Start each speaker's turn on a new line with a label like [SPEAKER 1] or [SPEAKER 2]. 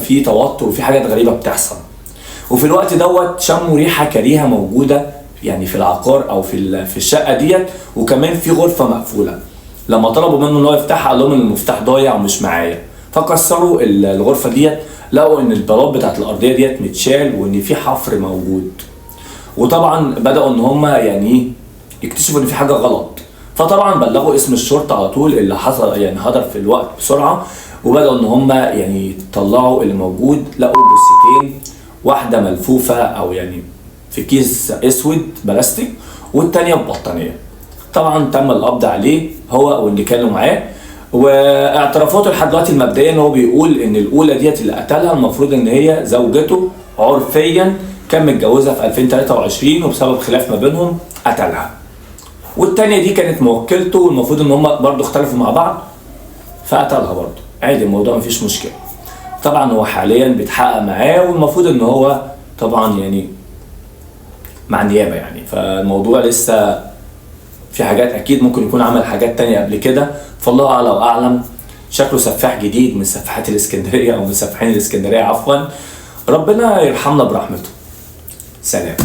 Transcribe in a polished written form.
[SPEAKER 1] وفي توتر وفي حاجات غريبه بتحصل. وفي الوقت دوت شموا ريحه كريهه موجوده يعني في العقار او في الشقه ديت، وكمان في غرفه مقفوله. لما طلبوا منه ان هو يفتحها قال لهم ان المفتاح ضايع ومش معايا، فكسروا الغرفه ديت، لقوا ان البلاط بتاعت الارضيه ديت متشال وان في حفر موجود. وطبعا بداوا ان هم يعني يكتشفوا ان في حاجه غلط، فطبعا بلغوا اسم الشرطه على طول اللي حصل يعني حضر في الوقت بسرعه، وبداوا ان هم يعني يطلعوا اللي موجود. لقوا جثتين، واحده ملفوفه او يعني في كيس اسود بلاستيك، والتانيه ببطانيه. طبعا تم القبض عليه هو واللي كانوا معاه، واعترافاته لحد دلوقتي المبدئيه هو بيقول ان الاولى ديت اللي قتلها المفروض ان هي زوجته عرفيا، كان متجوزها في 2023 وبسبب خلاف ما بينهم قتلها. والتانيه دي كانت موكلته والمفروض ان هم برضه اختلفوا مع بعض فقتلها برضه عادي، الموضوع مفيش مشكله. طبعا هو حاليا بيتحقق معاه والمفروض ان هو طبعا يعني مع النيابه يعني، فالموضوع لسه في حاجات اكيد ممكن يكون عمل حاجات تانية قبل كده، فالله اعلى واعلم. شكله سفاح جديد من سفاحات الاسكندريه او من سفاحين الاسكندريه عفوا. ربنا يرحمنا برحمته. سلام.